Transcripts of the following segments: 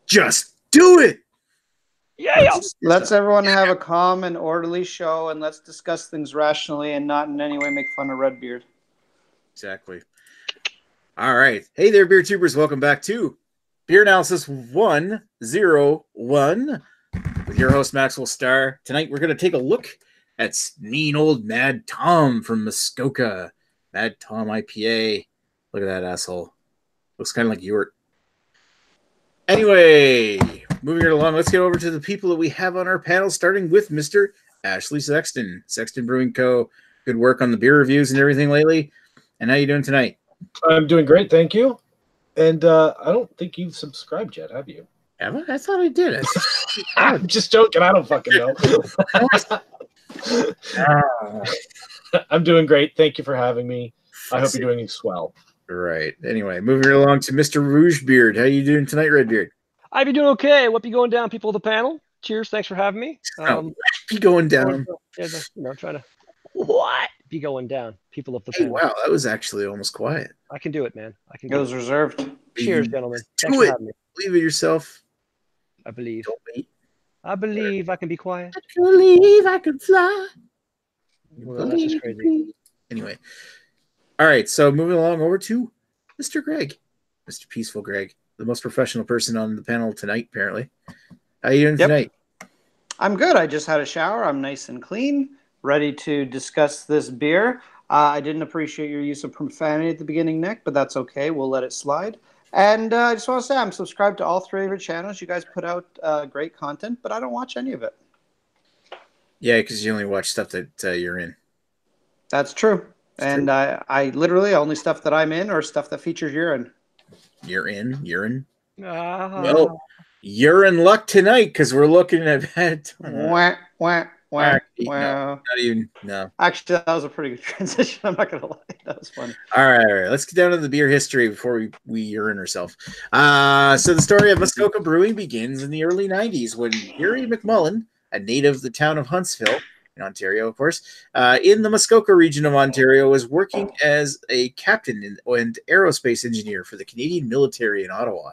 Just do it. Yeah. Let's everyone have a calm and orderly show, and let's discuss things rationally and not in any way make fun of Redbeard. Exactly. All right. Hey there, beer tubers. Welcome back to Beer Analysis 101 with your host, Maxwell Starr. Tonight, we're going to take a look at mean old Mad Tom from Muskoka. Mad Tom IPA. Look at that asshole. Looks kind of like Ewart. Anyway, moving right along, let's get over to the people that we have on our panel, starting with Mr. Ashley Sexton, Sexton Brewing Co. Good work on the beer reviews and everything lately. And how you doing tonight? I'm doing great, thank you. And I don't think you've subscribed yet, have you? Have I? I thought I did. I'm just joking. I don't fucking know. I'm doing great. Thank you for having me. I hope you're doing swell. Right. Anyway, moving along to Mr. Rougebeard. How you doing tonight, Redbeard? I be doing okay. What be going down, people of the panel? Cheers. Thanks for having me. Be going down. Trying to what be going down, people of the panel. Wow, that was actually almost quiet. I can do it, man. I can. It was reserved. Cheers, gentlemen. Thanks for having me. Believe it yourself. I believe. I believe I can be quiet. I believe I can fly. Well, that's just crazy. Anyway. All right, so moving along over to Mr. Greg. Mr. Peaceful Greg, the most professional person on the panel tonight, apparently. How you doing tonight? I'm good. I just had a shower. I'm nice and clean, ready to discuss this beer. I didn't appreciate your use of profanity at the beginning, Nick, but that's okay. We'll let it slide. And I just want to say I'm subscribed to all three of your channels. You guys put out great content, but I don't watch any of it. Yeah, because you only watch stuff that you're in. That's true. And I literally only stuff that I'm in or stuff that features urine. You're in? Urine? Well, you're in luck tonight because we're looking at that. Not even. Actually, that was a pretty good transition. I'm not going to lie. That was funny. All right. Let's get down to the beer history before we urine ourselves. So the story of Muskoka Brewing begins in the early 90s when Gary McMullen, a native of the town of Huntsville, in Ontario, of course, in the Muskoka region of Ontario, was working as a captain and aerospace engineer for the Canadian military in Ottawa.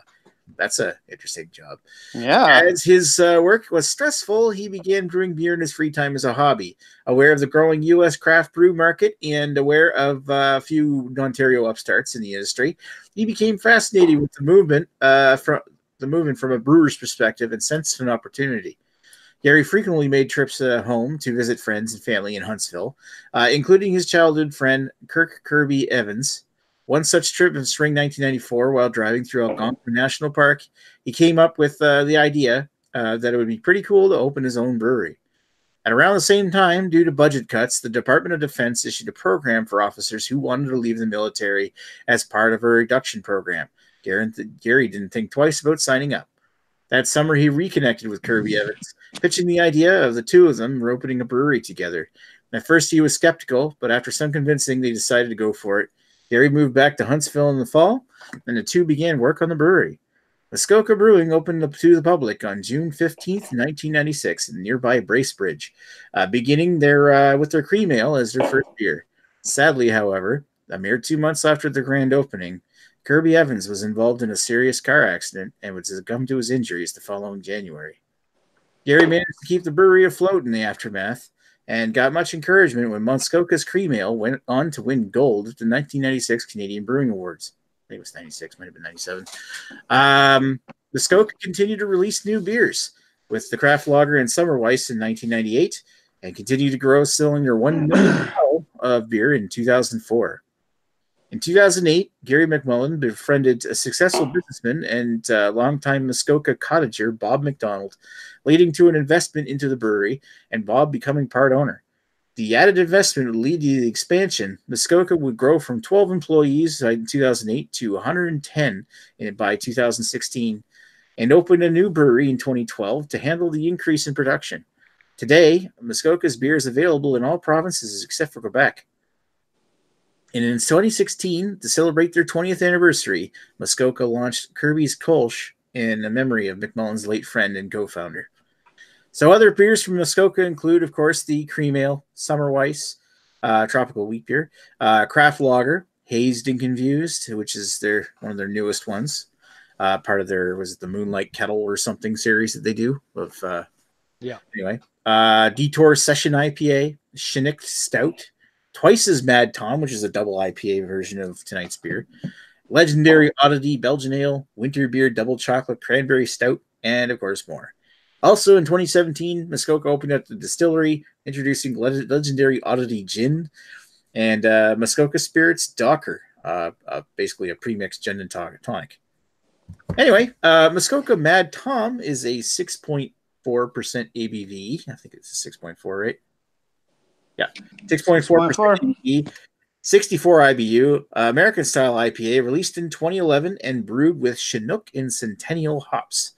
That's an interesting job. Yeah. As his work was stressful, he began brewing beer in his free time as a hobby. Aware of the growing U.S. craft brew market and aware of a few Ontario upstarts in the industry, he became fascinated with the movement from a brewer's perspective and sensed an opportunity. Gary frequently made trips home to visit friends and family in Huntsville, including his childhood friend Kirk Kirby Evans. One such trip in spring 1994, while driving through Algonquin National Park, he came up with the idea that it would be pretty cool to open his own brewery. At around the same time, due to budget cuts, the Department of Defense issued a program for officers who wanted to leave the military as part of a reduction program. Gary didn't think twice about signing up. That summer, he reconnected with Kirby Evans, pitching the idea of the two of them opening a brewery together. At first, he was skeptical, but after some convincing, they decided to go for it. Gary moved back to Huntsville in the fall, and the two began work on the brewery. Muskoka Brewing opened up to the public on June 15th, 1996, in nearby Bracebridge, beginning with their cream ale as their first beer. Sadly, however, a mere 2 months after the grand opening, Kirby Evans was involved in a serious car accident and would succumb to his injuries the following January. Gary managed to keep the brewery afloat in the aftermath and got much encouragement when Muskoka's Cream Ale went on to win gold at the 1996 Canadian Brewing Awards. I think it was 96, might have been 97. Muskoka continued to release new beers with the Craft Lager and Summer Weiss in 1998 and continued to grow, selling their 1 million bottle of beer in 2004. In 2008, Gary McMullen befriended a successful businessman and longtime Muskoka cottager, Bob McDonald, leading to an investment into the brewery and Bob becoming part owner. The added investment would lead to the expansion. Muskoka would grow from 12 employees in 2008 to 110 by 2016 and opened a new brewery in 2012 to handle the increase in production. Today, Muskoka's beer is available in all provinces except for Quebec. And in 2016, to celebrate their 20th anniversary, Muskoka launched Kirby's Kolsch in memory of McMullen's late friend and co-founder. So other beers from Muskoka include, of course, the Cream Ale, Summer Weiss, tropical wheat beer, Craft Lager, Hazed and Confused, which is one of their newest ones, Part of their was it the Moonlight Kettle or something series that they do of Yeah. Anyway, Detour Session IPA, Chinook Stout, Twice as Mad Tom, which is a double IPA version of tonight's beer, Legendary Oddity Belgian Ale, Winter Beer Double Chocolate Cranberry Stout, and of course more. Also in 2017, Muskoka opened up the distillery, introducing Legendary Oddity Gin and Muskoka Spirits Docker, basically a premixed gin and tonic. Anyway, Muskoka Mad Tom is a 6.4% ABV. I think it's a 6.4, right? Yeah, 6.4% ABV, 64 IBU, American style IPA, released in 2011 and brewed with Chinook and Centennial hops.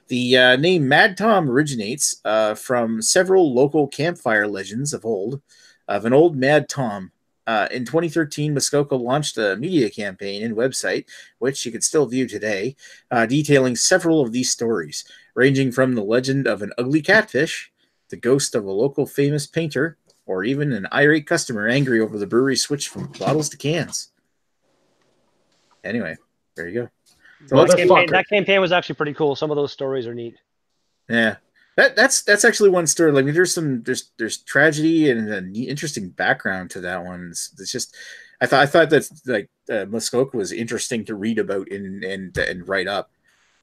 The name Mad Tom originates from several local campfire legends of an old Mad Tom. In 2013, Muskoka launched a media campaign and website, which you can still view today, detailing several of these stories, ranging from the legend of an ugly catfish, the ghost of a local famous painter, or even an irate customer angry over the brewery switch from bottles to cans. Anyway, there you go. So that campaign was actually pretty cool. Some of those stories are neat. Yeah. That's actually one story. Like there's tragedy and an interesting background to that one. It's just I thought that like Muskoka was interesting to read about and write up.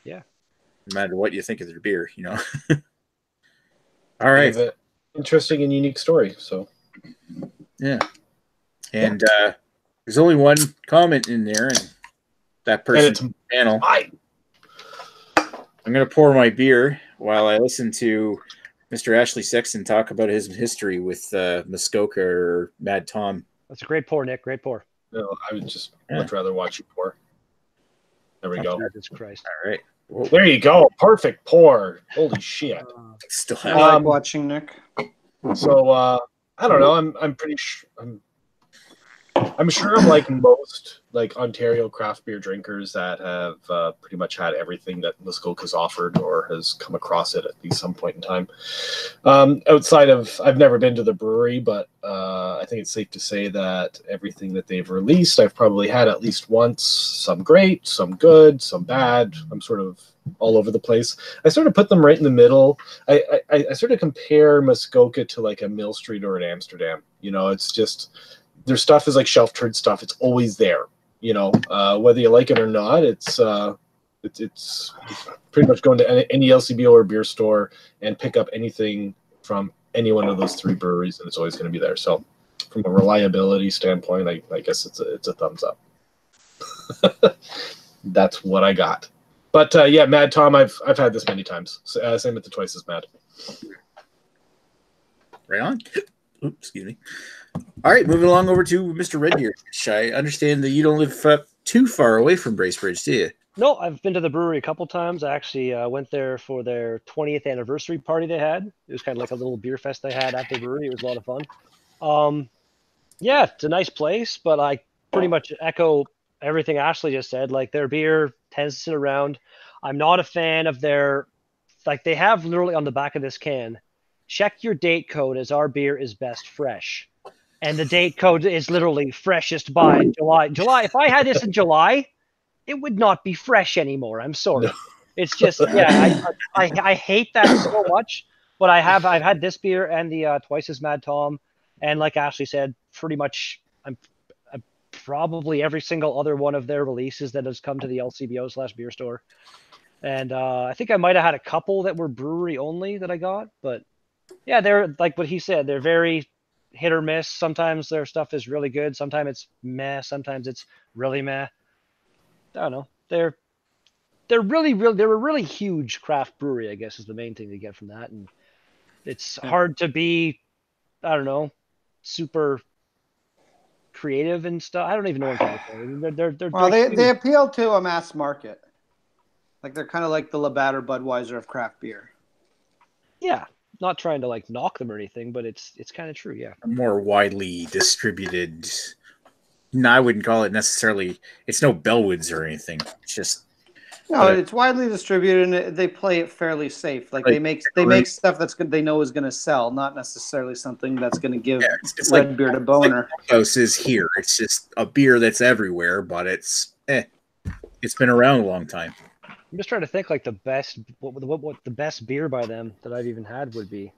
Yeah. No matter what you think of their beer, you know. All right. Interesting and unique story. So yeah. And there's only one comment in there, and that person's panel. I'm gonna pour my beer while I listen to Mr. Ashley Sexton talk about his history with Muskoka or Mad Tom. That's a great pour, Nick. Great pour. No, I would just much rather watch you pour. There we go. Jesus Christ. All right. Whoa. There you go. Perfect pour. Holy shit. Still I like watching Nick. So I don't know. I'm pretty sure. I'm sure I'm like most like Ontario craft beer drinkers that have pretty much had everything that Muskoka's offered or has come across it at least some point in time. Outside of, I've never been to the brewery, but I think it's safe to say that everything that they've released, I've probably had at least once. Some great, some good, some bad. I'm sort of all over the place. I sort of put them right in the middle. I sort of compare Muskoka to like a Mill Street or an Amsterdam. You know, it's just their stuff is like shelf turd stuff. It's always there. You know, whether you like it or not, it's pretty much going to any LCBO or beer store and pick up anything from any one of those three breweries, and it's always going to be there. So, from a reliability standpoint, I guess it's a thumbs up. That's what I got. But yeah, Mad Tom, I've had this many times. Same with the Twice as Mad. Right on. Oops, excuse me. All right, moving along over to Mr. Red Deer. I understand that you don't live too far away from Bracebridge, do you? No, I've been to the brewery a couple times. I actually went there for their 20th anniversary party they had. It was kind of like a little beer fest they had at the brewery. It was a lot of fun. Yeah, it's a nice place, but I pretty much echo everything Ashley just said. Like, their beer tends to sit around. I'm not a fan of their, like, they have literally on the back of this can, check your date code as our beer is best fresh. And the date code is literally freshest by July. If I had this in July, it would not be fresh anymore. I'm sorry. No. It's just, yeah, I hate that so much. But I've had this beer and the Twice as Mad Tom, and like Ashley said, pretty much I'm probably every single other one of their releases that has come to the LCBO/beer store. And I think I might have had a couple that were brewery only that I got, but yeah, they're like what he said. They're very hit or miss. Sometimes their stuff is really good. Sometimes it's meh. Sometimes it's really meh. I don't know. They're a really huge craft brewery, I guess, is the main thing to get from that. And it's hard to be, I don't know, super creative and stuff. I don't even know what to say. They appeal to a mass market. Like, they're kind of like the Labatt or Budweiser of craft beer. Yeah. Not trying to like knock them or anything, but it's kind of true, yeah. More widely distributed. No, I wouldn't call it necessarily. It's no Bellwoods or anything. It's just it's widely distributed, and they play it fairly safe. Like, they make stuff they know is going to sell, not necessarily something that's going to give it's red beer to boner. House is here. It's just a beer that's everywhere, but it's been around a long time. I'm just trying to think like the best, what the best beer by them that I've even had would be.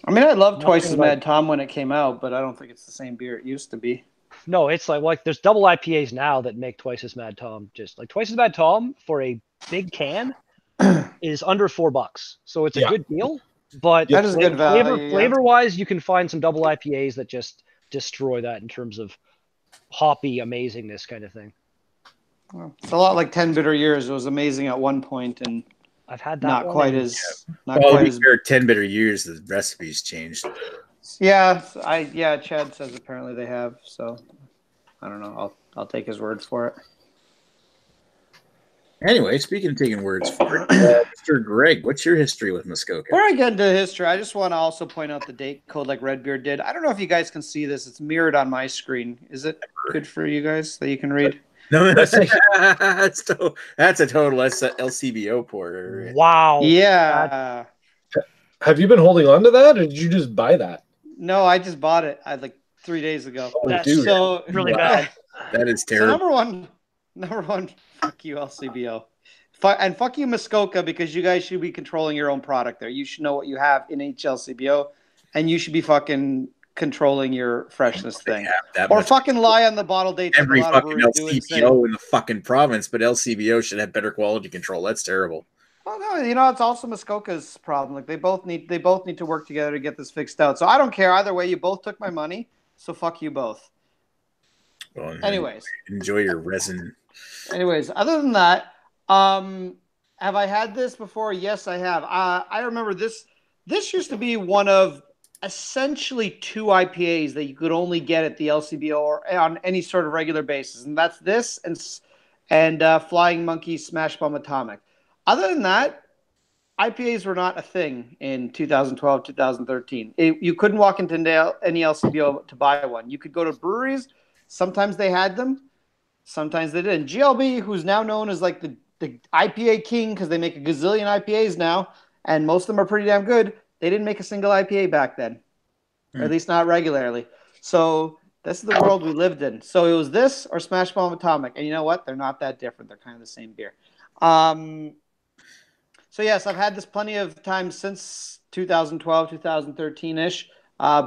I mean, I loved Twice Nothing as like- Mad Tom when it came out, but I don't think it's the same beer it used to be. No, it's like there's double IPAs now that make Twice as Mad Tom. Just like Twice as Mad Tom for a big can is under $4, so it's a Yeah. good deal. But That is a good value. flavor wise, you can find some double IPAs that just destroy that in terms of hoppy amazingness kind of thing. Well, it's a lot like 10 Bitter Years. It was amazing at one point, and I've had that not one quite and- as Well, to be fair, 10 bitter years, the recipe's changed. Yeah, Chad says apparently they have, so I don't know. I'll take his word for it. Anyway, speaking of taking words for it, Mr. Greg, what's your history with Muskoka? Before I get into history, I just want to also point out the date code like Redbeard did. I don't know if you guys can see this. It's mirrored on my screen. Is it good for you guys that you can read? No, that's a total LCBO pour. Wow. Yeah. Have you been holding on to that, or did you just buy that? No, I just bought it like 3 days ago. Oh, That's dude. So really Wow. bad. That is So terrible. number one, fuck you, LCBO. And fuck you, Muskoka, because you guys should be controlling your own product there. You should know what you have in each LCBO, and you should be fucking controlling your freshness They thing. have that Or much- fucking lie on the bottle dates every like a lot of fucking breweries do and say, LCBO in the fucking province, but LCBO should have better quality control. That's terrible. well, no, it's also Muskoka's problem. Like they both need to work together to get this fixed out. So I don't care either way. You both took my money, so fuck you both. Well, Anyways, enjoy your resin. other than that, have I had this before? Yes, I have. I remember this. This used to be one of essentially 2 IPAs that you could only get at the LCBO or on any sort of regular basis, and that's this and Flying Monkey Smash Bomb Atomic. Other than that, IPAs were not a thing in 2012, 2013. You couldn't walk into any LCBO to buy one. You could go to breweries. Sometimes they had them. Sometimes they didn't. GLB, who's now known as like the IPA king because they make a gazillion IPAs now, and most of them are pretty damn good. They didn't make a single IPA back then, or at least not regularly. So this is the world we lived in. So it was this or Smash Bomb Atomic. And you know what? They're not that different. They're kind of the same beer. So yes, I've had this plenty of times since 2012, 2013-ish,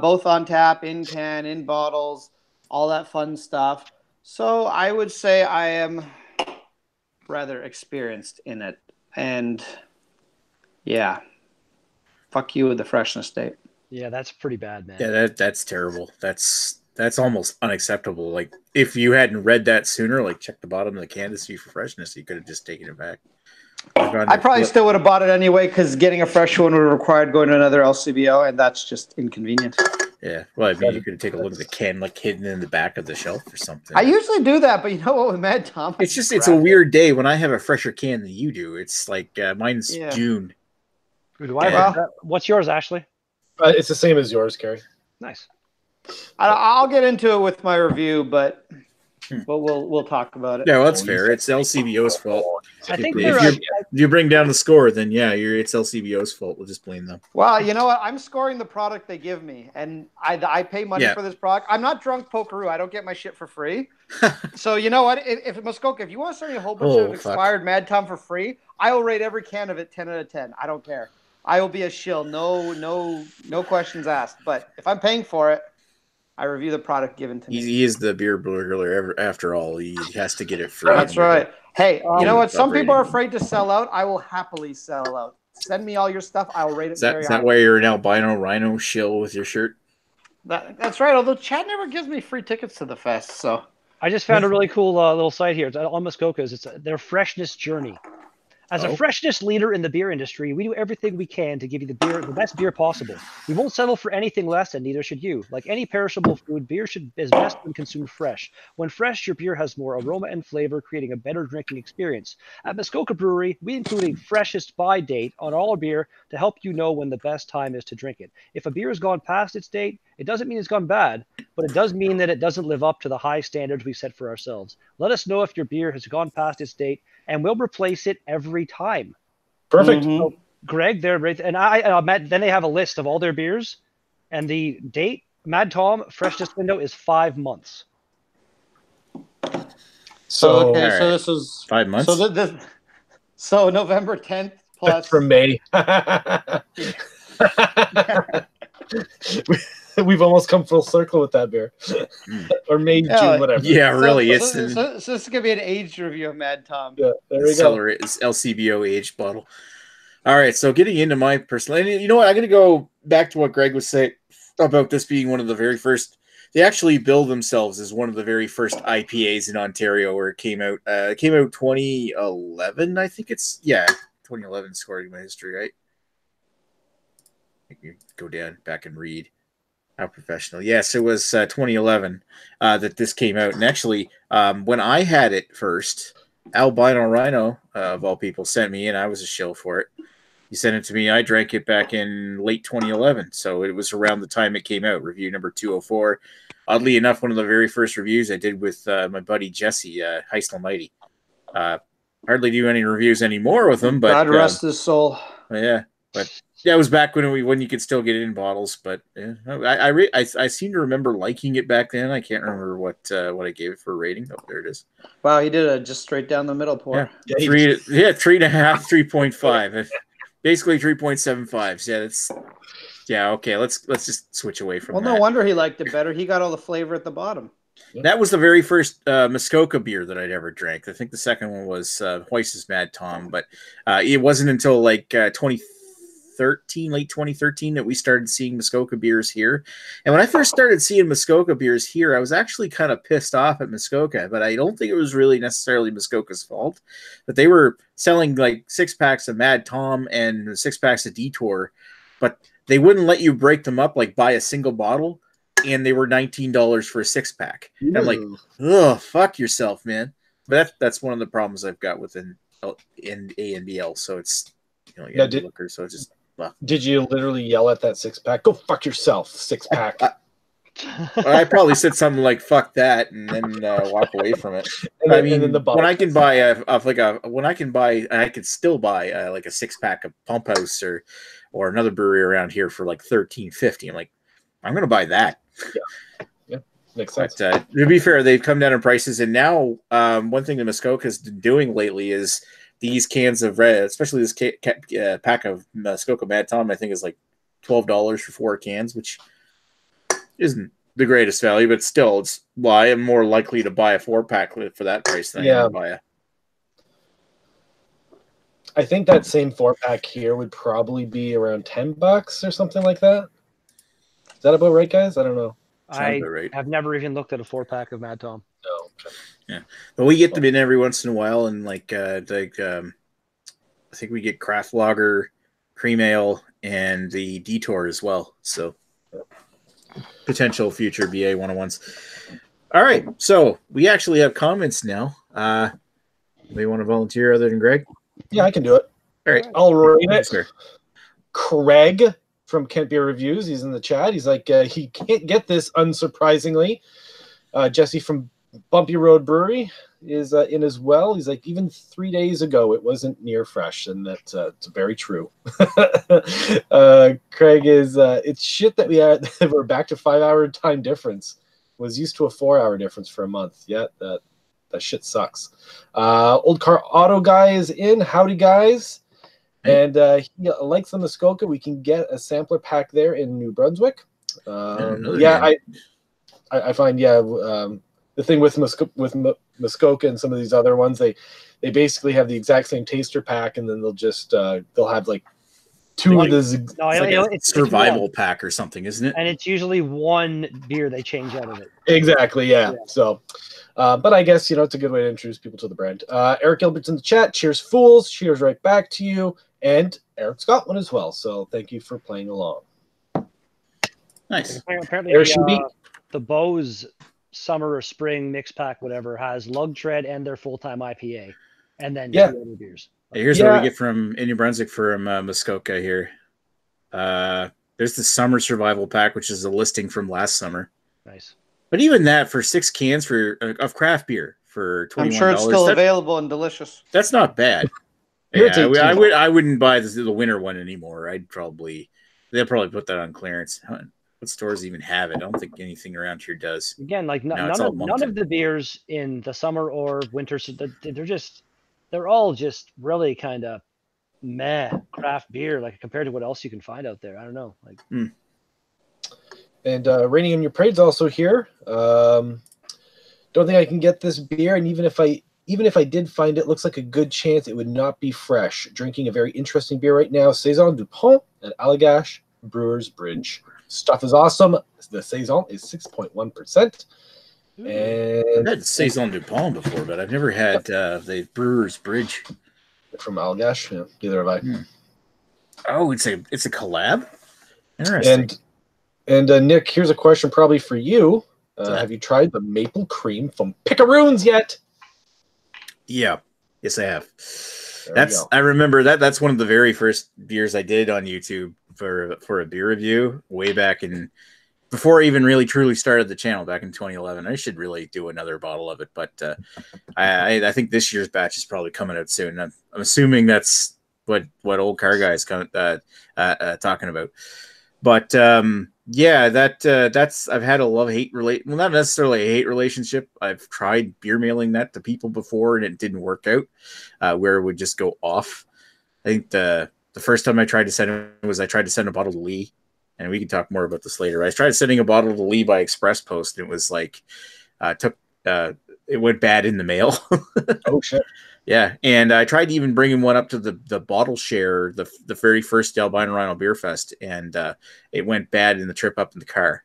both on tap, in can, in bottles, all that fun stuff. So I would say I am rather experienced in it. And yeah, fuck you with the freshness date. Yeah, that's pretty bad, man. Yeah, that's terrible. That's almost unacceptable. Like if you hadn't read that sooner, like check the bottom of the can to see for freshness, you could have just taken it back. I probably still would have bought it anyway because getting a fresh one would have required going to another LCBO, and that's just inconvenient. Yeah, well, I mean, you could take a look at the can, like hidden in the back of the shelf or something. I usually do that, but you know what with Mad Tom? It's a weird day when I have a fresher can than you do. It's like mine's Yeah. June. Do I have what's yours, Ashley? It's the same as yours, Carrie. Nice. I'll get into it with my review, but we'll talk about it. Yeah, well, that's fair. It's LCBO's fault. I think If you bring down the score, then yeah, it's LCBO's fault. We'll just blame them. Well, you know what? I'm scoring the product they give me, and I pay money for this product. I'm not drunk pokeroo. I don't get my shit for free. So you know what? If Muskoka, if you want to send me a whole bunch of expired Mad Tom for free, I will rate every can of it 10 out of 10. I don't care. I will be a shill. No questions asked. But if I'm paying for it, I review the product given to me. He is the beer burglar after all. He has to get it free. That's right. Hey, you know what? Some people are afraid to sell out. I will happily sell out. Send me all your stuff. I will rate it very high. Is that why you're an albino rhino shill with your shirt? That's right. Although Chad never gives me free tickets to the fest, so I just found a really cool little site here. It's on Muskoka's. It's their freshness journey. As a freshness leader in the beer industry, we do everything we can to give you the best beer possible. We won't settle for anything less, and neither should you. Like any perishable food, beer is best when consumed fresh. When fresh, your beer has more aroma and flavor, creating a better drinking experience. At Muskoka Brewery, we include a freshest buy date on all our beer to help you know when the best time is to drink it. If a beer has gone past its date, it doesn't mean it's gone bad, but it does mean that it doesn't live up to the high standards we set for ourselves. Let us know if your beer has gone past its date, and we'll replace it every time. Perfect. So, Greg, they're right, and Matt, then they have a list of all their beers, and the date, Mad Tom, freshness window is 5 months. So this is 5 months. So So November 10th plus That's from May. We've almost come full circle with that beer. Or May, June, whatever. Yeah, really. So this is gonna be an aged review of Mad Tom. Yeah, there we go. It's LCBO aged bottle. All right, so getting into my personal, and you know what? I'm going to go back to what Greg was saying about this being one of the very first. They actually bill themselves as one of the very first IPAs in Ontario, where it came out. It came out 2011, I think it's 2011. According to my history, right? I can go down back and read. How professional. Yes, it was 2011 that this came out, and actually, when I had it first, Albino Rhino of all people sent me, and I was a shill for it. He sent it to me. I drank it back in late 2011, so it was around the time it came out. Review number 204. Oddly enough, one of the very first reviews I did with my buddy Jesse, Heist Almighty. Hardly do any reviews anymore with him, but God rest his soul. Yeah, but yeah, it was back when you could still get it in bottles. But yeah, I seem to remember liking it back then. I can't remember what I gave it for a rating. Oh, there it is. Wow, he did a just straight down the middle pour. Yeah, 3.5, 3.5. Basically 3.75. Okay. Let's just switch away from that. Well, no wonder he liked it better. He got all the flavor at the bottom. That was the very first Muskoka beer that I'd ever drank. I think the second one was Weiss's Mad Tom, but it wasn't until like 2013, late 2013, that we started seeing Muskoka beers here. And when I first started seeing Muskoka beers here, I was actually kind of pissed off at Muskoka, but I don't think it was really necessarily Muskoka's fault. But they were selling like 6-packs of Mad Tom and 6-packs of Detour, but they wouldn't let you break them up, like buy a single bottle, and they were $19 for a 6-pack. I'm like, ugh, fuck yourself, man. But that's one of the problems I've got with in A and BL. So it's liquor, so it's just. Well. Did you literally yell at that 6-pack? Go fuck yourself, 6-pack. I probably said something like "fuck that" and then walk away from it. And then when I can buy I could still buy like a 6-pack of Pump House or another brewery around here for like $13.50. I'm like, I'm gonna buy that. Yeah, makes sense. But to be fair, they've come down in prices, and now one thing that Muskoka has been doing lately is these cans of red, especially this pack of Muskoka Mad Tom, I think is like $12 for 4 cans, which isn't the greatest value, but still, it's why I'm more likely to buy a 4-pack for that price than I am to buy a. I think that same 4-pack here would probably be around $10 or something like that. Is that about right, guys? I don't know. I have never even looked at a 4-pack of Mad Tom. No. Okay. Yeah, but we get them in every once in a while, and I think we get craft lager, cream ale, and the Detour as well. So potential future BA 101s. All right, so we actually have comments now. Anybody want to volunteer other than Greg? Yeah, I can do it. All right, I'll read it. Sir. Craig from Kent Beer Reviews. He's in the chat. He's like, he can't get this, unsurprisingly. Jesse from Bumpy Road Brewery is in as well. He's like, even 3 days ago, it wasn't near fresh, and that's it's very true. Craig is, it's shit that we're back to 5-hour time difference. Was used to a 4-hour difference for a month. Yeah, that shit sucks. Old Car Auto Guy is in. Howdy, guys. And he likes the Muskoka. We can get a sampler pack there in New Brunswick. I find the thing with Muskoka and some of these other ones, they basically have the exact same taster pack, and then they'll have like two of the it's survival pack or something, isn't it? And it's usually one beer they change out of it. Exactly, yeah. So, but I guess it's a good way to introduce people to the brand. Eric Gilbert's in the chat. Cheers, fools! Cheers right back to you, and Eric's got one as well. So thank you for playing along. Nice. Apparently, the Bose summer or spring mix pack, whatever, has Lug Tread and their full-time IPA, and then other beers. Hey, here's what we get from in New Brunswick from Muskoka here. There's the summer survival pack, which is a listing from last summer. Nice. But even that, for 6 cans of craft beer for $21, I'm sure it's still available and delicious. That's not bad. I wouldn't buy the winter one anymore. They'll probably put that on clearance. What stores even have it? I don't think anything around here does. Again, like none of the beers in the summer or winter, they're just they're all just really kind of meh craft beer, like compared to what else you can find out there. I don't know. Like, And Rainy in Your Parade's also here. Don't think I can get this beer, and even if I did find it, looks like a good chance it would not be fresh. Drinking a very interesting beer right now, Saison du Pont at Allagash Brewers Bridge. Stuff is awesome. The Saison is 6.1%. I've And had Saison du Pont before, but I've never had the Brewers Bridge. From Allagash, yeah, neither have I. Oh, it's a collab? Interesting. And Nick, here's a question probably for you. Have you tried the maple cream from Picaroons yet? Yeah. Yes, I have. I remember that's one of the very first beers I did on YouTube for a beer review way back in before I even really truly started the channel back in 2011. I should really do another bottle of it, but I think this year's batch is probably coming out soon. I'm assuming that's what old car guy is talking about. But yeah, that's I've had a love-hate not necessarily a hate relationship. I've tried beer mailing that to people before and it didn't work out, where it would just go off. I think the first time I tried to send it was I tried to send a bottle to Lee, and we can talk more about this later. I tried sending a bottle to Lee by express post, and it was like it went bad in the mail. Oh shit. Yeah, and I tried to even bring him one up to the bottle share, the very first Albino Rhino Beer Fest, and it went bad in the trip up in the car.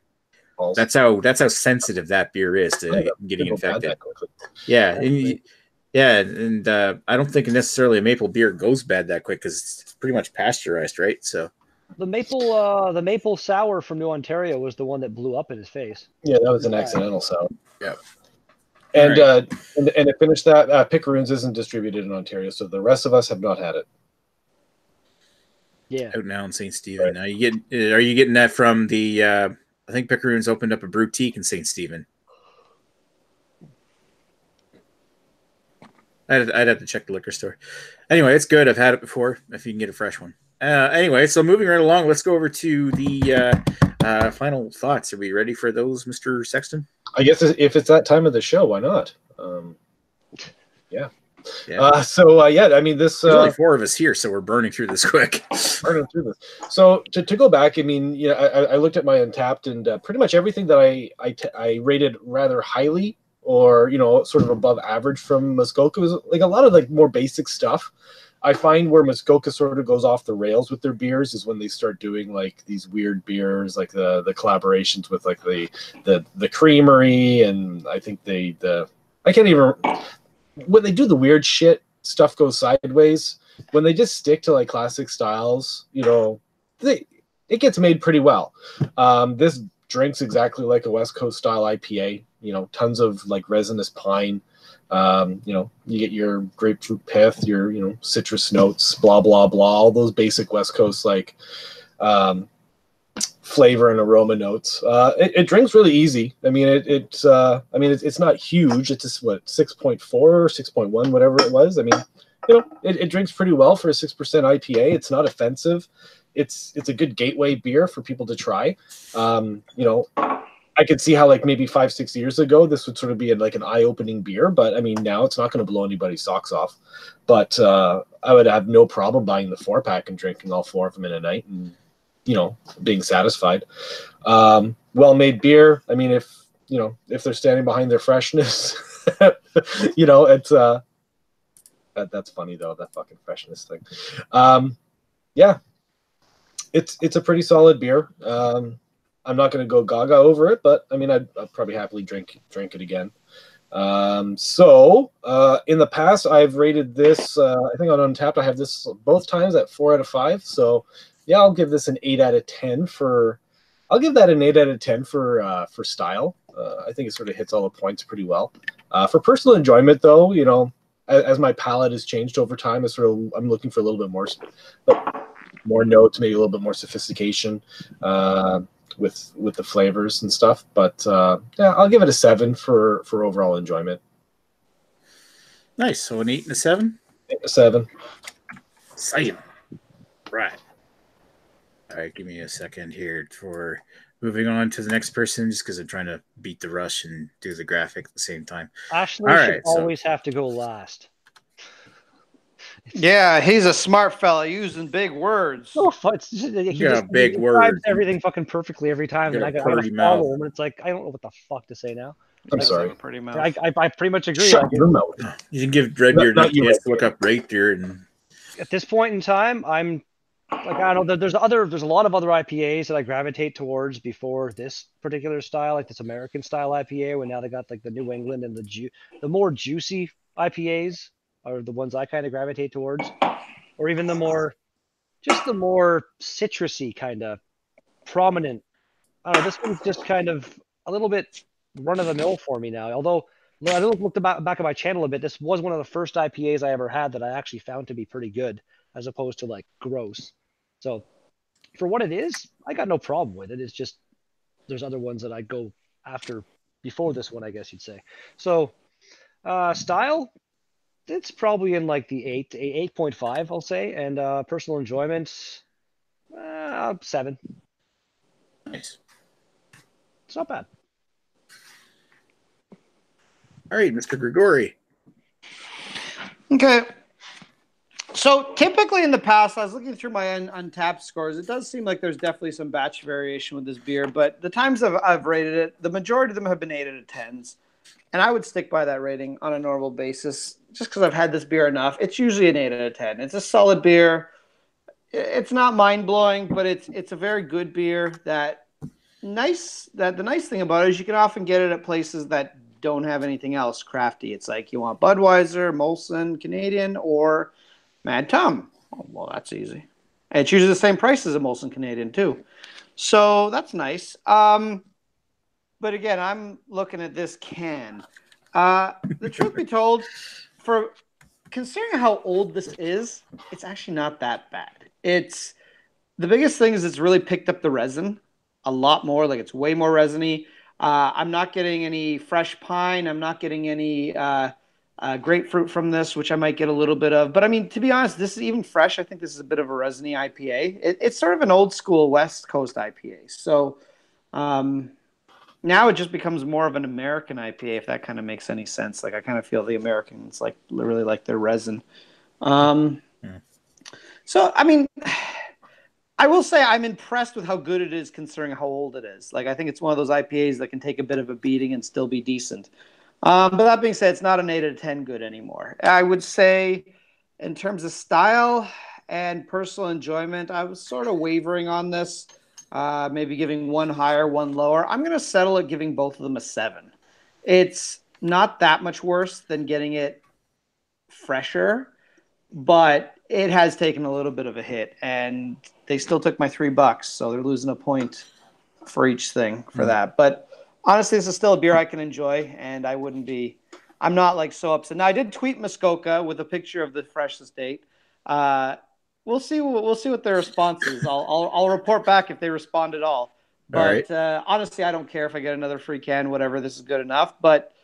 Balls. That's how sensitive that beer is to getting infected. Yeah, and I don't think necessarily a maple beer goes bad that quick because it's pretty much pasteurized, right? So the maple sour from New Ontario was the one that blew up in his face. Yeah, that was an accidental sour. Yeah. And to finish that, Picaroons isn't distributed in Ontario, so the rest of us have not had it. Yeah, out now in St. Stephen. Now are you getting that from the? I think Picaroons opened up a boutique in St. Stephen. I'd have to check the liquor store. Anyway, it's good. I've had it before. If you can get a fresh one. Anyway, so moving right along, let's go over to the final thoughts. Are we ready for those, Mr. Sexton? I guess if it's that time of the show, why not? Yeah. I mean, this. There's only 4 of us here, so we're burning through this quick. Burning through this. So to go back, I mean, I looked at my Untapped, and pretty much everything that I rated rather highly, or sort of above average from Muskoka was like a lot of like more basic stuff. I find where Muskoka sort of goes off the rails with their beers is when they start doing like these weird beers, like the collaborations with like the creamery, and I think I can't even, when they do the weird shit, stuff goes sideways. When they just stick to like classic styles, it gets made pretty well. This drinks exactly like a West Coast style IPA. Tons of like resinous pine. You get your grapefruit pith, your citrus notes, blah blah blah, all those basic West Coast like flavor and aroma notes. It drinks really easy. I mean, it's not huge. It's just 6.4 or 6.1, whatever it was. I mean, it drinks pretty well for a 6% IPA. It's not offensive. It's a good gateway beer for people to try. I could see how like maybe 5-6 years ago this would sort of be like an eye-opening beer, but I mean now it's not going to blow anybody's socks off. But I would have no problem buying the 4-pack and drinking all 4 of them in a night and being satisfied. Well-made beer. I mean, if they're standing behind their freshness, it's that's funny though, that fucking freshness thing. Yeah, it's a pretty solid beer. I'm not going to go gaga over it, but I mean, I'd probably happily drink it again. In the past, I've rated this. I think on Untapped, I have this both times at 4 out of 5. So yeah, I'll give this an 8 out of 10 for. I'll give that an 8 out of 10 for style. I think it sort of hits all the points pretty well. For personal enjoyment, though, as my palate has changed over time, I'm looking for a little bit more notes, maybe a little bit more sophistication. With the flavors and stuff, but yeah, I'll give it a 7 for overall enjoyment. Nice. So an 8 and a 7. 7. Same. Right. All right. Give me a second here for moving on to the next person, just because I'm trying to beat the rush and do the graphic at the same time. Ashley should always have to go last. Yeah, he's a smart fella using big words. No, it's just, he Yeah, just big he word. describes everything fucking perfectly every time, and Got a I gotta purty follow mouth. him. And it's like I don't know what the fuck to say now. I'm Like, sorry. Pretty much. I pretty much agree. Shut Like, your mouth. You can give Redbeard Not enough you, chance to look Redbeard. up Redbeard, and at this point in time, I'm like, I don't know. There's a lot of other IPAs that I gravitate towards before this particular style, like this American style IPA. When now they got like the New England and the more juicy IPAs are the ones I kind of gravitate towards, or even the more citrusy kind of prominent. I don't know. This one's just kind of a little bit run of the mill for me now. Although I looked back at my channel a bit. This was one of the first IPAs I ever had that I actually found to be pretty good, as opposed to like gross. So for what it is, I got no problem with it. It's just there's other ones that I go after before this one, I guess you'd say. So style, it's probably in like the 8.5, I'll say, and personal enjoyment, 7. nice. It's not bad. All right, Mr. Grigori. Okay. So typically in the past, I was looking through my Untapped scores. It does seem like there's definitely some batch variation with this beer, but the times I've rated it, the majority of them have been 8 out of 10s. And I would stick by that rating on a normal basis just because I've had this beer enough. It's usually an 8 out of 10. It's a solid beer. It's not mind-blowing, but it's a very good beer the nice thing about it is you can often get it at places that don't have anything else crafty. It's like you want Budweiser, Molson, Canadian, or Mad Tom. Oh, well, that's easy. And it's usually the same price as a Molson Canadian, too. So that's nice. But again, I'm looking at this can. The truth be told, for considering how old this is, it's actually not that bad. It's the biggest thing is it's really picked up the resin a lot more. Like it's way more resiny. I'm not getting any fresh pine. I'm not getting any grapefruit from this, which I might get a little bit of. But I mean, to be honest, this is even fresh. I think this is a bit of a resiny IPA. It's sort of an old school West Coast IPA. So now it just becomes more of an American IPA, if that kind of makes any sense. Like I kind of feel the Americans like really like their resin. So I mean, I will say I'm impressed with how good it is considering how old it is. Like I think it's one of those IPAs that can take a bit of a beating and still be decent. But that being said, it's not an 8 out of 10 good anymore. I would say in terms of style and personal enjoyment, I was sort of wavering on this. Maybe giving one higher, one lower. I'm going to settle at giving both of them a 7. It's not that much worse than getting it fresher, but it has taken a little bit of a hit, and they still took my $3, so they're losing a point for each thing for that. But honestly, this is still a beer I can enjoy, and I'm not like so upset. Now, I did tweet Muskoka with a picture of the fresh estate. We'll see what their response is. I'll report back if they respond at all. But honestly, I don't care if I get another free can, whatever. This is good enough. But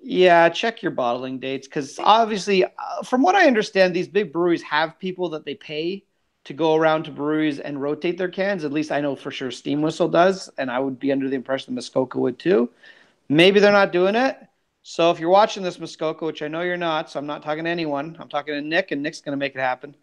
yeah, check your bottling dates because obviously, from what I understand, these big breweries have people that they pay to go around to breweries and rotate their cans. At least I know for sure Steam Whistle does, and I would be under the impression that Muskoka would too. Maybe they're not doing it. So if you're watching this, Muskoka, which I know you're not, so I'm not talking to anyone. I'm talking to Nick, and Nick's going to make it happen.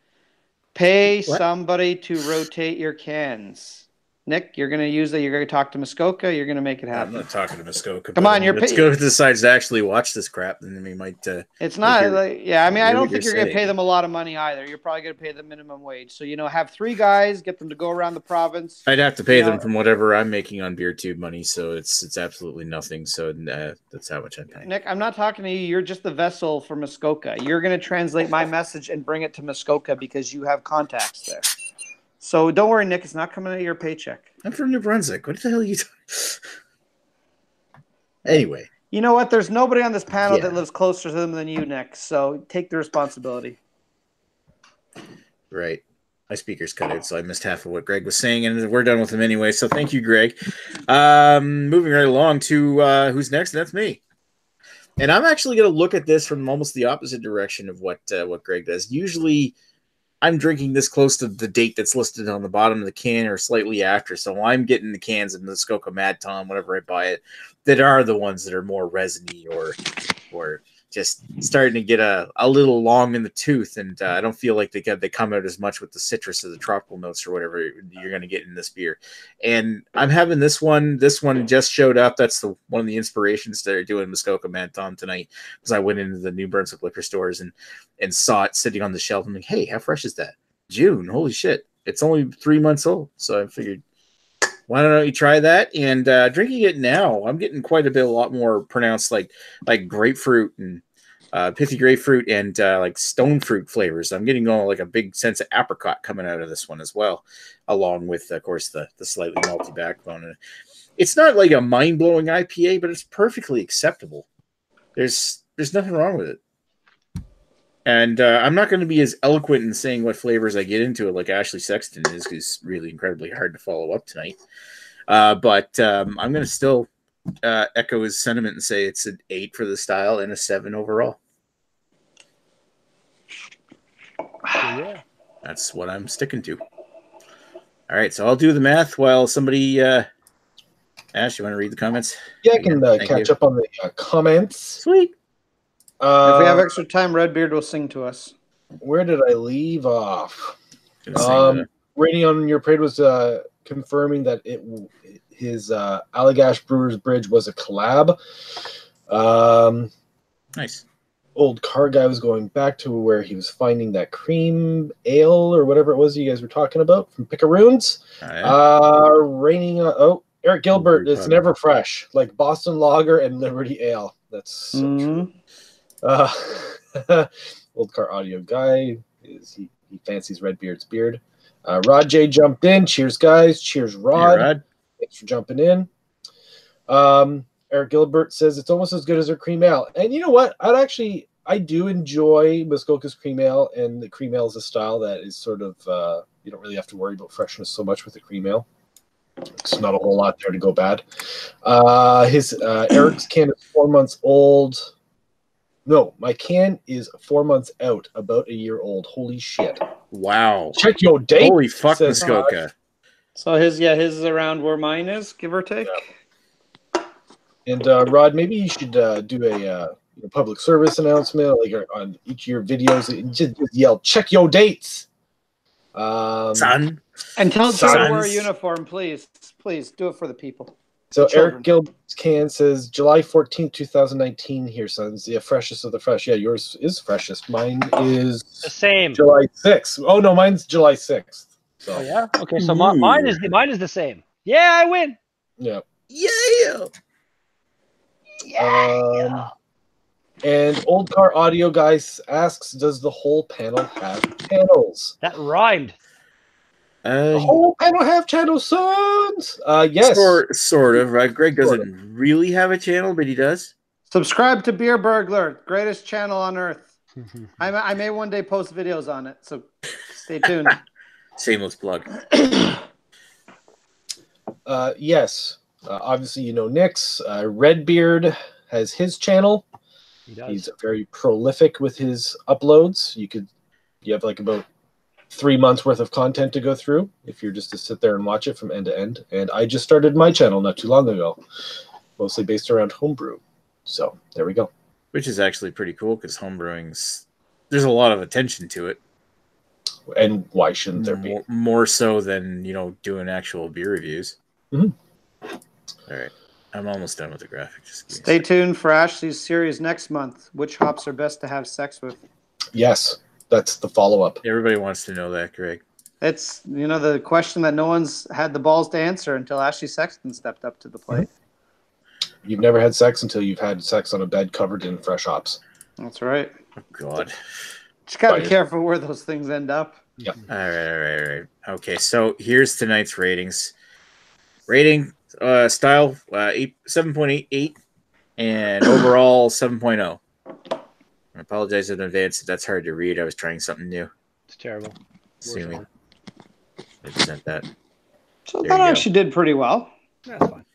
Pay somebody to rotate your cans. Nick, you're going to use that. You're going to talk to Muskoka. You're going to make it happen. I'm not talking to Muskoka. Come on, let's go if decides to actually watch this crap, then we might. It's not like, yeah. I mean, I don't think you're going to pay saying. them a lot of money either. You're probably going to pay them minimum wage. So have 3 guys, get them to go around the province. I'd have to pay them from whatever I'm making on BeerTube money, so it's absolutely nothing. So that's how much I'm paying. Nick, I'm not talking to you. You're just the vessel for Muskoka. You're going to translate my message and bring it to Muskoka because you have contacts there. So don't worry, Nick. It's not coming out of your paycheck. I'm from New Brunswick. What the hell are you talking? Anyway. You know what? There's nobody on this panel that lives closer to them than you, Nick. So take the responsibility. Right. My speaker's cut out, so I missed half of what Greg was saying, and we're done with him anyway. So thank you, Greg. Moving right along to who's next, and that's me. And I'm actually going to look at this from almost the opposite direction of what Greg does. Usually, I'm drinking this close to the date that's listed on the bottom of the can or slightly after. So I'm getting the cans of Muskoka Mad Tom, whenever I buy it, that are the ones that are more resiny or just starting to get a little long in the tooth, and I don't feel like they come out as much with the citrus or the tropical notes or whatever you're going to get in this beer. And I'm having this one. This one just showed up. That's one of the inspirations that are doing Muskoka Manton tonight, because I went into the New Brunswick liquor stores and saw it sitting on the shelf. I'm like, hey, how fresh is that? June. Holy shit! It's only 3 months old. So I figured, why don't you try that? And drinking it now, I'm getting quite a lot more pronounced, like grapefruit and pithy grapefruit and like stone fruit flavors. I'm getting like a big sense of apricot coming out of this one as well, along with, of course, the slightly malty backbone. It's not like a mind-blowing IPA, but it's perfectly acceptable. There's nothing wrong with it. And I'm not going to be as eloquent in saying what flavors I get into it like Ashley Sexton is, because it's really incredibly hard to follow up tonight. But I'm going to still echo his sentiment and say it's an 8 for the style and a 7 overall. Yeah. That's what I'm sticking to. All right, so I'll do the math while somebody... Ash, you want to read the comments? Yeah, I can catch up on the comments. Sweet. If we have extra time, Redbeard will sing to us. Where did I leave off? Rating on Your Parade was confirming that his Allagash Brewers Bridge was a collab. Nice. Old car guy was going back to where he was finding that cream ale or whatever it was you guys were talking about from Picaroons. Rating on Eric Gilbert is never fresh, like Boston Lager and Liberty Ale. That's so true. Old car audio guy he fancies Redbeard's beard. Rod J jumped in. Cheers, guys. Cheers, Rod. Hey, Rod. Thanks for jumping in. Eric Gilbert says it's almost as good as their cream ale. And you know what? I do enjoy Muskoka's cream ale, and the cream ale is a style that is sort of you don't really have to worry about freshness so much with the cream ale. It's not a whole lot there to go bad. Eric's can is 4 months old. No, my can is 4 months out, about a year old. Holy shit. Wow. Check your date. Holy fuck, Muskoka. So his is around where mine is, give or take. Yeah. And Rod, maybe you should do a public service announcement, like on each of your videos. Just yell, check your dates. Son. And tell him to wear a uniform, please. Please, do it for the people. So Eric Gilbert's can says July 14th, 2019 here, sons. Yeah, freshest of the fresh. Yeah, yours is freshest. Mine is the same. July 6th. Oh, no, mine's July 6th. So. Oh, yeah? Okay, so mine is the same. Yeah, I win. Yeah. Yeah. And Old Car Audio Guy asks, does the whole panel have channels? That rhymed. The whole panel have channels, sons? Yes. Sort of, right? Greg doesn't really have a channel, but he does. Subscribe to Beer Burglar, greatest channel on earth. I may one day post videos on it, so stay tuned. Shameless plug. Yes. Obviously, you know Nick's. Redbeard has his channel. He does. He's very prolific with his uploads. You have like about 3 months worth of content to go through if you're just to sit there and watch it from end to end. And I just started my channel not too long ago, mostly based around homebrew. So there we go. Which is actually pretty cool, because homebrewing's, there's a lot of attention to it. And why shouldn't there be? More so than, doing actual beer reviews. Mm-hmm. All right. I'm almost done with the graphic. Stay tuned for Ashley's series next month. Which hops are best to have sex with? Yes, that's the follow-up. Everybody wants to know that, Greg. It's, the question that no one's had the balls to answer until Ashley Sexton stepped up to the plate. You've never had sex until you've had sex on a bed covered in fresh hops. That's right. Oh, God. Just got to be careful where those things end up. Yeah. All right. Okay, so here's tonight's ratings. Rating, style, 7.88, and overall 7.0. I apologize in advance if that's hard to read. I was trying something new. It's terrible. Assuming. I sent that. So that actually did pretty well. That's fine.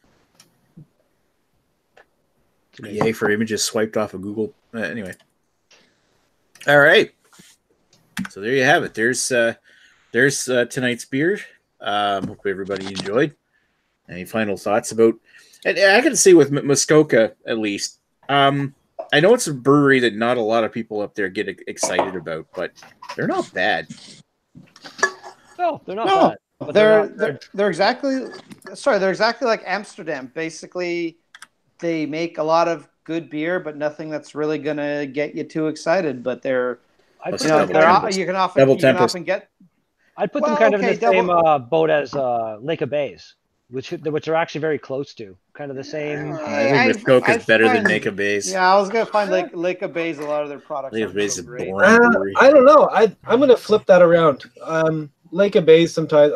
Yay for images swiped off of Google. Anyway. All right. So there you have it. There's tonight's beer. Hope everybody enjoyed. Any final thoughts about? And I can say with Muskoka at least, I know it's a brewery that not a lot of people up there get excited about, but they're not bad. No, they're not No, bad. But they're exactly like Amsterdam. Basically, they make a lot of good beer, but nothing that's really gonna get you too excited. But they're I'd put you know them they're kind of, you can Double often Tempest. get. I'd put Well, them kind of in okay, the same boat as Lake of Bays, which are actually very close to, kind of the same. I think Muskoka is better than Lake of Bays. Yeah, I was gonna find Lake of Bays. A lot of their products Lake of aren't Bays so is great. boring brewery. I don't know. I'm gonna flip that around. Lake of Bays. Sometimes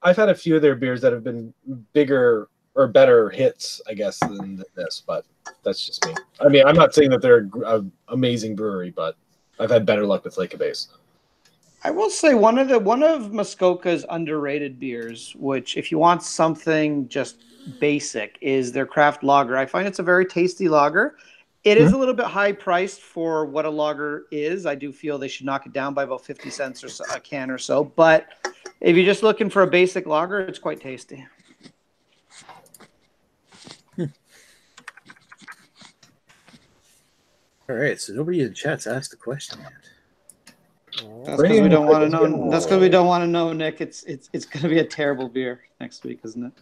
I've had a few of their beers that have been bigger or better hits, I guess, than this. But that's just me. I mean, I'm not saying that they're an amazing brewery, but I've had better luck with Lake of Bays. I will say one of Muskoka's underrated beers, which if you want something just basic, is their craft lager. I find it's a very tasty lager. It is a little bit high priced for what a lager is. I do feel they should knock it down by about 50 cents or so, a can or so. But if you're just looking for a basic lager, it's quite tasty. All right, so nobody in the chat's asked the question yet. That's because we don't want to know. That's because we don't want to know, Nick. It's going to be a terrible beer next week, isn't it?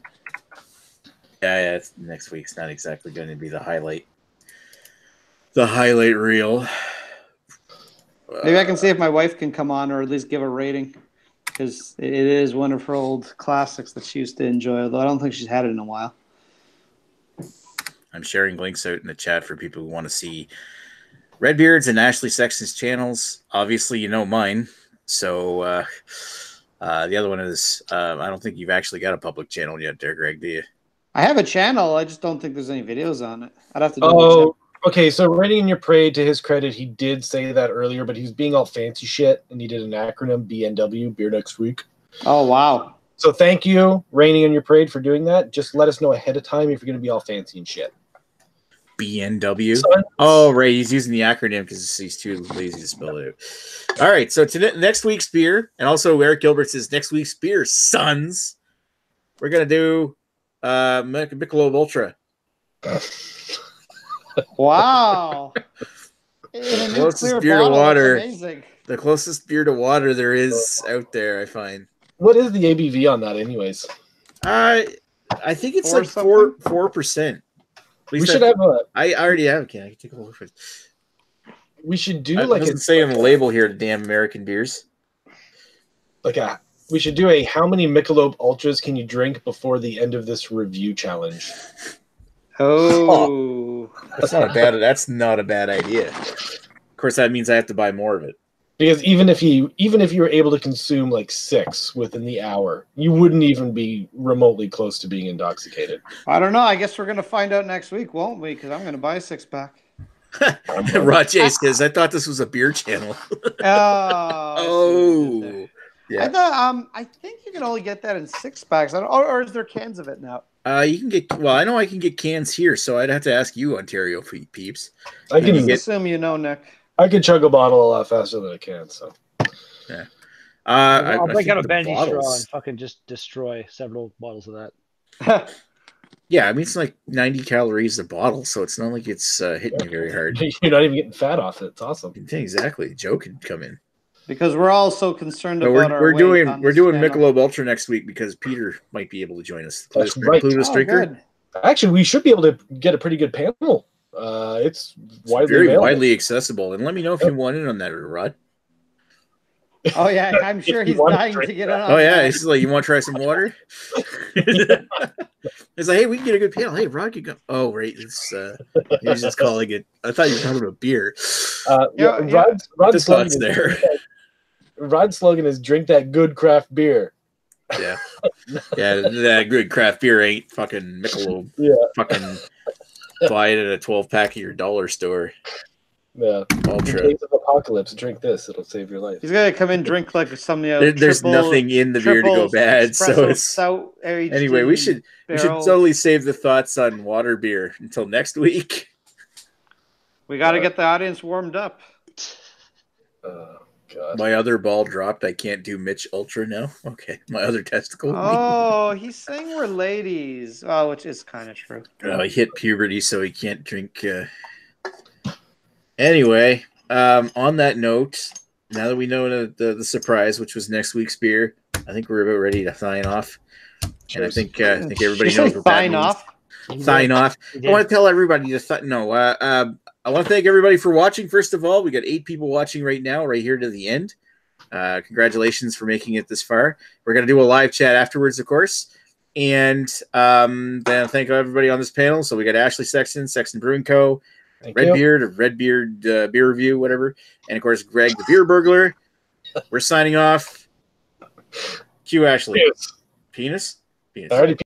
Yeah. Next week's not exactly going to be the highlight. The highlight reel. Maybe I can see if my wife can come on, or at least give a rating, because it is one of her old classics that she used to enjoy. Although I don't think she's had it in a while. I'm sharing links out in the chat for people who want to see Redbeard's and Ashley Sexton's channels. Obviously, you know mine. So the other one is I don't think you've actually got a public channel yet there, Greg, do you? I have a channel. I just don't think there's any videos on it. I'd have to do okay. So Writing in Your Parade, to his credit, he did say that earlier, but he was being all fancy shit, and he did an acronym, BNW, Beer Next Week. Oh, wow. So thank you, Raining on Your Parade, for doing that. Just let us know ahead of time if you're going to be all fancy and shit. BNW. Oh, right. He's using the acronym because he's too lazy to spell it out. All right. So next week's beer, and also Eric Gilbert says next week's beer, sons. We're gonna do Michelob Ultra. Wow. The closest beer to water. The closest beer to water there is out there, I find. What is the ABV on that, anyways? I think it's like 4%. We should have a. I already have. Okay, I can take a look for it. We should do it doesn't say on the label here, the damn American beers. We should do a how many Michelob Ultras can you drink before the end of this review challenge? Oh, that's not a bad idea. Of course, that means I have to buy more of it. Because even if you were able to consume like 6 within the hour, you wouldn't even be remotely close to being intoxicated. I don't know. I guess we're going to find out next week, won't we? Because I'm going to buy a 6-pack. Roger says, I thought this was a beer channel. Oh. Yeah. I think you can only get that in 6-packs. Or is there cans of it now? You can get. Well, I know I can get cans here, so I'd have to ask you, Ontario peeps. I can assume you know, Nick. I can chug a bottle a lot faster than I can. So, yeah. I'll break out a bendy straw and fucking just destroy several bottles of that. Yeah, I mean it's like 90 calories a bottle, so it's not like it's hitting you very hard. You're not even getting fat off it. It's awesome. Exactly. Joe could come in. Because we're all so concerned about our weight we're doing Michelob Ultra next week because Peter might be able to join us. That's right. Clueless drinker. Good. Actually, we should be able to get a pretty good panel. It's very widely accessible. And let me know if you want in on that, Rod. Oh yeah, I'm sure he's dying to get on. Oh yeah, he's like, you want to try some water? It's like, hey, we can get a good panel. Hey, Rod, you go. Oh, right, it's he's just calling it. I thought you were talking about beer. Rod's slogan there. Rod's slogan is "Drink that good craft beer." Yeah, that good craft beer ain't fucking Michelob. Yeah, fucking buy it at a 12-pack at your dollar store. Yeah, Ultra. In case of apocalypse, drink this; it'll save your life. He's gonna come in, drink like some. There's nothing in the beer to go bad, so it's anyway. We should totally save the thoughts on water beer until next week. We got to get the audience warmed up. God. My other ball dropped. I can't do Mitch Ultra now. Okay, my other testicle. Oh, he's saying we're ladies. Oh, which is kind of true. He hit puberty, so he can't drink. Anyway, on that note, now that we know the surprise, which was next week's beer, I think we're about ready to sign off. And I think everybody Did you knows say what that sign means. off? Sign off. I want to tell everybody to no. I want to thank everybody for watching. First of all, we got 8 people watching right now, right here to the end. Congratulations for making it this far. We're gonna do a live chat afterwards, of course. And then thank everybody on this panel. So we got Ashley Sexton, Sexton Brewing Co., Redbeard Beer Review, whatever, and of course Greg the Beer Burglar. We're signing off. Cue Ashley. Penis. Penis? I already